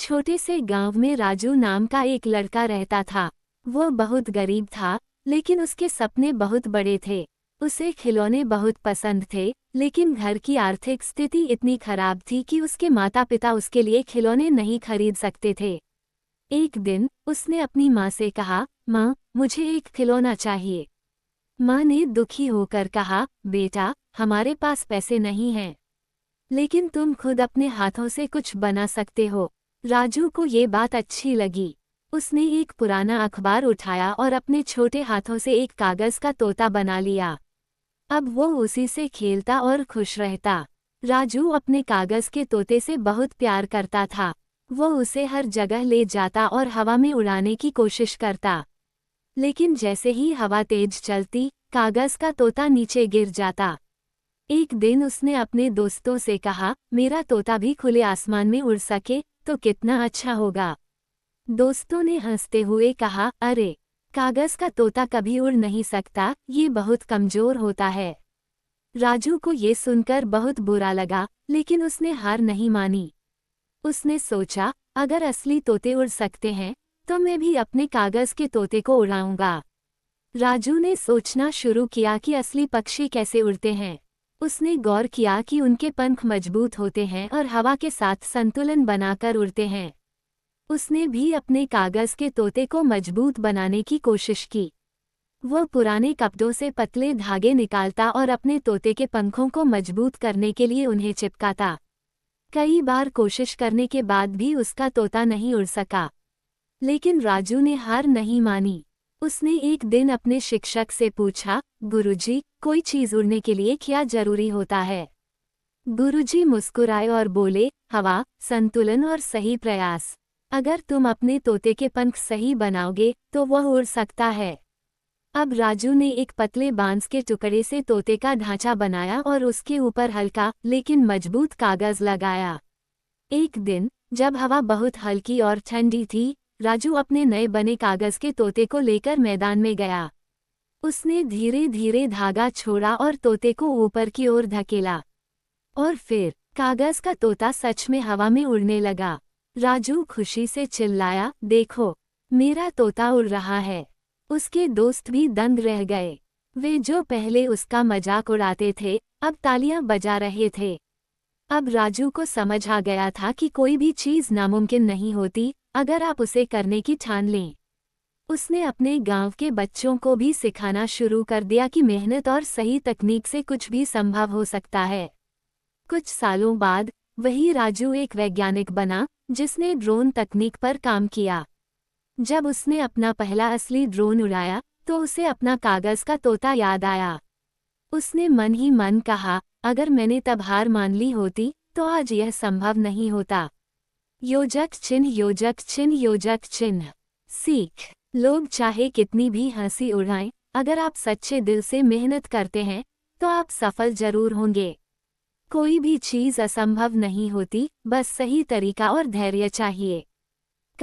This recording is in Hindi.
छोटे से गांव में राजू नाम का एक लड़का रहता था। वो बहुत गरीब था, लेकिन उसके सपने बहुत बड़े थे। उसे खिलौने बहुत पसंद थे, लेकिन घर की आर्थिक स्थिति इतनी खराब थी कि उसके माता पिता उसके लिए खिलौने नहीं खरीद सकते थे। एक दिन उसने अपनी माँ से कहा, माँ, मुझे एक खिलौना चाहिए। माँ ने दुखी होकर कहा, बेटा, हमारे पास पैसे नहीं हैं, लेकिन तुम खुद अपने हाथों से कुछ बना सकते हो। राजू को ये बात अच्छी लगी। उसने एक पुराना अखबार उठाया और अपने छोटे हाथों से एक कागज का तोता बना लिया। अब वो उसी से खेलता और खुश रहता। राजू अपने कागज के तोते से बहुत प्यार करता था। वो उसे हर जगह ले जाता और हवा में उड़ाने की कोशिश करता। लेकिन जैसे ही हवा तेज चलती, कागज का तोता नीचे गिर जाता। एक दिन उसने अपने दोस्तों से कहा, मेरा तोता भी खुले आसमान में उड़ सके तो कितना अच्छा होगा। दोस्तों ने हंसते हुए कहा, अरे, कागज का तोता कभी उड़ नहीं सकता, ये बहुत कमजोर होता है। राजू को ये सुनकर बहुत बुरा लगा, लेकिन उसने हार नहीं मानी। उसने सोचा, अगर असली तोते उड़ सकते हैं तो मैं भी अपने कागज के तोते को उड़ाऊंगा। राजू ने सोचना शुरू किया कि असली पक्षी कैसे उड़ते हैं। उसने गौर किया कि उनके पंख मजबूत होते हैं और हवा के साथ संतुलन बनाकर उड़ते हैं। उसने भी अपने कागज के तोते को मजबूत बनाने की कोशिश की। वो पुराने कपड़ों से पतले धागे निकालता और अपने तोते के पंखों को मजबूत करने के लिए उन्हें चिपकाता। कई बार कोशिश करने के बाद भी उसका तोता नहीं उड़ सका, लेकिन राजू ने हार नहीं मानी। उसने एक दिन अपने शिक्षक से पूछा, गुरुजी, कोई चीज उड़ने के लिए क्या जरूरी होता है? गुरुजी मुस्कुराए और बोले, हवा, संतुलन और सही प्रयास। अगर तुम अपने तोते के पंख सही बनाओगे तो वह उड़ सकता है। अब राजू ने एक पतले बांस के टुकड़े से तोते का ढांचा बनाया और उसके ऊपर हल्का लेकिन मजबूत कागज लगाया। एक दिन जब हवा बहुत हल्की और ठंडी थी, राजू अपने नए बने कागज के तोते को लेकर मैदान में गया। उसने धीरे धीरे धागा छोड़ा और तोते को ऊपर की ओर धकेला, और फिर कागज का तोता सच में हवा में उड़ने लगा। राजू खुशी से चिल्लाया, देखो, मेरा तोता उड़ रहा है। उसके दोस्त भी दंग रह गए। वे जो पहले उसका मजाक उड़ाते थे, अब तालियां बजा रहे थे। अब राजू को समझ आ गया था कि कोई भी चीज नामुमकिन नहीं होती अगर आप उसे करने की ठान लें। उसने अपने गांव के बच्चों को भी सिखाना शुरू कर दिया कि मेहनत और सही तकनीक से कुछ भी संभव हो सकता है। कुछ सालों बाद वही राजू एक वैज्ञानिक बना जिसने ड्रोन तकनीक पर काम किया। जब उसने अपना पहला असली ड्रोन उड़ाया तो उसे अपना कागज का तोता याद आया। उसने मन ही मन कहा, अगर मैंने तब हार मान ली होती तो आज यह संभव नहीं होता। योजक चिन्ह, योजक चिन्ह, योजक चिन्ह। सीख, लोग चाहे कितनी भी हंसी उड़ाएं, अगर आप सच्चे दिल से मेहनत करते हैं तो आप सफल जरूर होंगे। कोई भी चीज असंभव नहीं होती, बस सही तरीका और धैर्य चाहिए।